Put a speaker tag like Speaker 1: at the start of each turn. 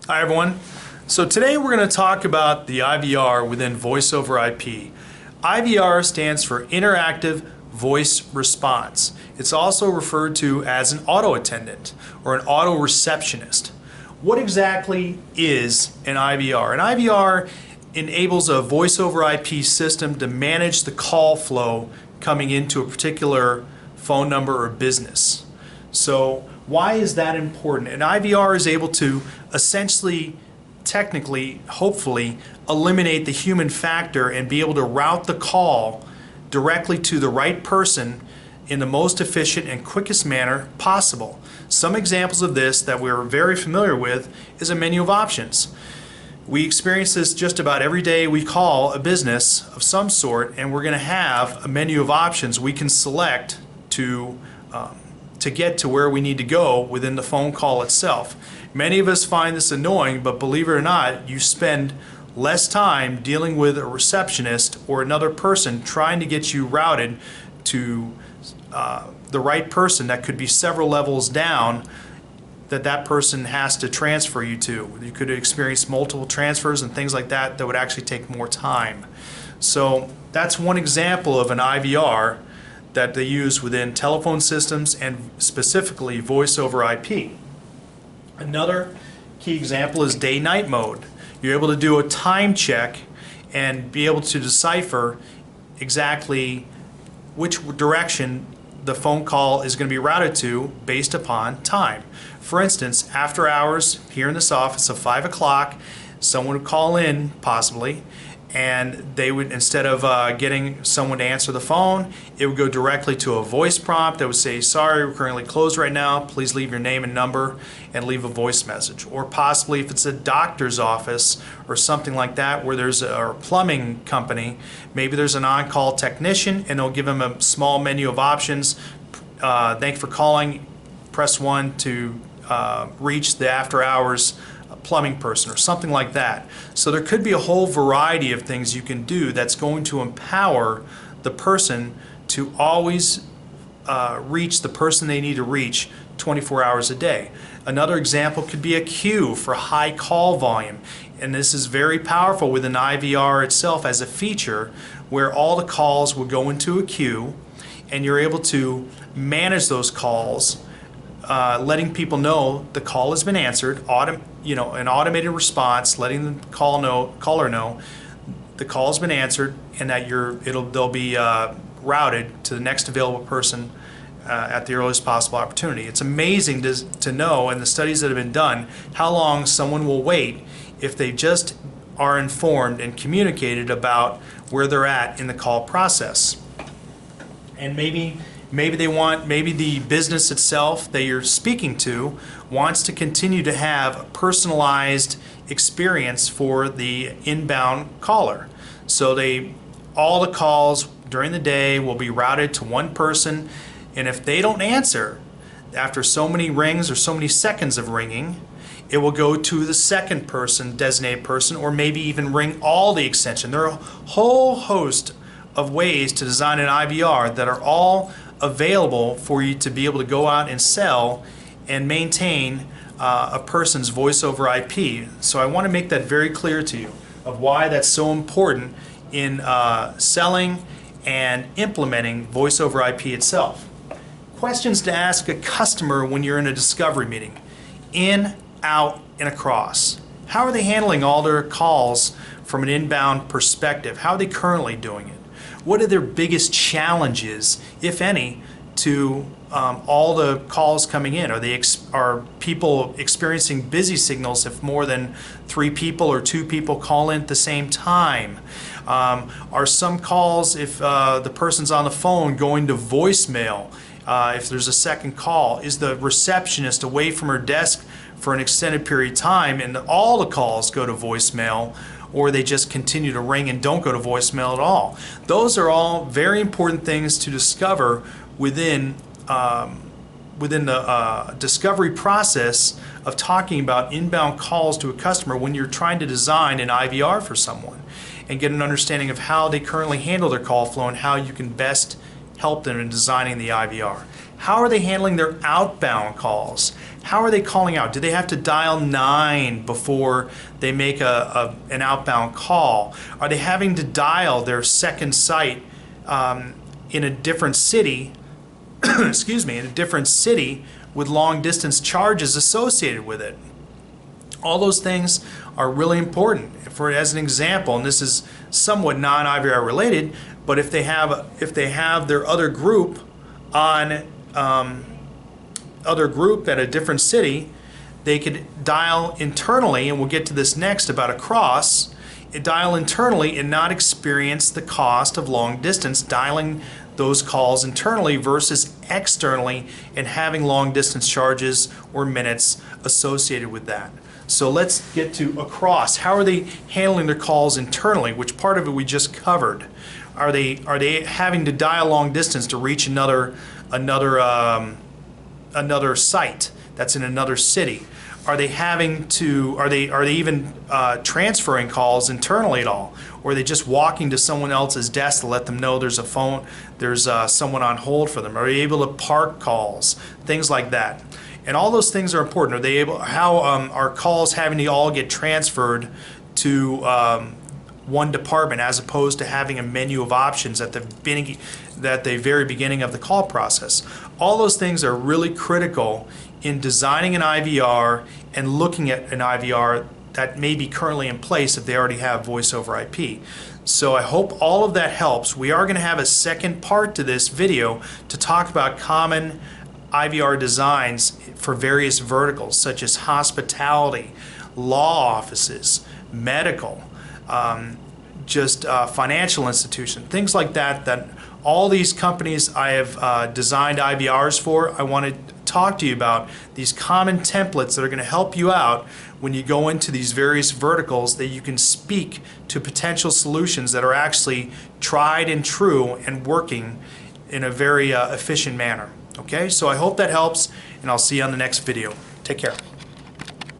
Speaker 1: Hi everyone. So today we're going to talk about the IVR within Voice over IP. IVR stands for Interactive Voice Response. It's also referred to as an auto attendant or an auto receptionist. What exactly is an IVR? An IVR enables a voice over IP system to manage the call flow coming into a particular phone number or business. So why is that important? An IVR is able to essentially, technically, hopefully, eliminate the human factor and be able to route the call directly to the right person in the most efficient and quickest manner possible. Some examples of this that we're very familiar with is a menu of options. We experience this just about every day we call a business of some sort, and we're going to have a menu of options we can select to get to where we need to go within the phone call itself. Many of us find this annoying, but believe it or not, you spend less time dealing with a receptionist or another person trying to get you routed to the right person that could be several levels down that person has to transfer you to. You could experience multiple transfers and things like that would actually take more time. So that's one example of an IVR that they use within telephone systems and specifically voice over IP. Another key example is day-night mode. You're able to do a time check and be able to decipher exactly which direction the phone call is going to be routed to based upon time. For instance, after hours here in this office of 5 o'clock, someone would call in possibly, and they would, instead of getting someone to answer the phone, it would go directly to a voice prompt that would say, sorry, we're currently closed right now, please leave your name and number and leave a voice message. Or possibly if it's a doctor's office or something like that where there's a plumbing company, maybe there's an on-call technician and they'll give them a small menu of options. Thank you for calling, press 1 to reach the after hours plumbing person or something like that. So there could be a whole variety of things you can do that's going to empower the person to always reach the person they need to reach 24 hours a day. Another example could be a queue for high call volume, and this is very powerful with an IVR itself as a feature where all the calls will go into a queue and you're able to manage those calls, letting people know the call has been answered, an automated response, letting the caller know the call has been answered and that they'll be routed to the next available person at the earliest possible opportunity. It's amazing to know in the studies that have been done how long someone will wait if they just are informed and communicated about where they're at in the call process. And maybe the business itself that you're speaking to wants to continue to have a personalized experience for the inbound caller. So all the calls during the day will be routed to one person, and if they don't answer after so many rings or so many seconds of ringing, it will go to the second person, designated person, or maybe even ring all the extension. There are a whole host of ways to design an IVR that are all available for you to be able to go out and sell and maintain a person's voice over IP. So I want to make that very clear to you of why that's so important in selling and implementing voice over IP itself. Questions to ask a customer when you're in a discovery meeting: in, out, and across. How are they handling all their calls from an inbound perspective? How are they currently doing it? What are their biggest challenges, if any, to all the calls coming in? Are people experiencing busy signals if more than 3 people or 2 people call in at the same time? Are some calls, if the person's on the phone, going to voicemail? If there's a second call, is the receptionist away from her desk for an extended period of time and all the calls go to voicemail, or they just continue to ring and don't go to voicemail at all? Those are all very important things to discover within the discovery process of talking about inbound calls to a customer when you're trying to design an IVR for someone and get an understanding of how they currently handle their call flow and how you can best help them in designing the IVR. How are they handling their outbound calls? How are they calling out? Do they have to dial 9 before they make an outbound call? Are they having to dial their second site in a different city, excuse me, in a different city with long distance charges associated with it? All those things are really important. For as an example, and this is somewhat non-IVR related, but if they have their other group on at a different city, they could dial internally, and we'll get to this next about across, dial internally and not experience the cost of long distance dialing those calls internally versus externally and having long distance charges or minutes associated with that. So let's get to across. How are they handling their calls internally, which part of it we just covered? Are they having to dial long distance to reach another site that's in another city? Are they even transferring calls internally at all? Or are they just walking to someone else's desk to let them know there's someone on hold for them? Are they able to park calls? Things like that. And all those things are important. How are calls having to all get transferred to one department as opposed to having a menu of options at the very beginning of the call process? All those things are really critical in designing an IVR and looking at an IVR that may be currently in place if they already have voice over IP. So I hope all of that helps. We are going to have a second part to this video to talk about common IVR designs for various verticals such as hospitality, law offices, medical, financial institution, things like that, that all these companies I have designed IVRs for. I want to talk to you about these common templates that are going to help you out when you go into these various verticals, that you can speak to potential solutions that are actually tried and true and working in a very efficient manner. Okay, so I hope that helps, and I'll see you on the next video. Take care.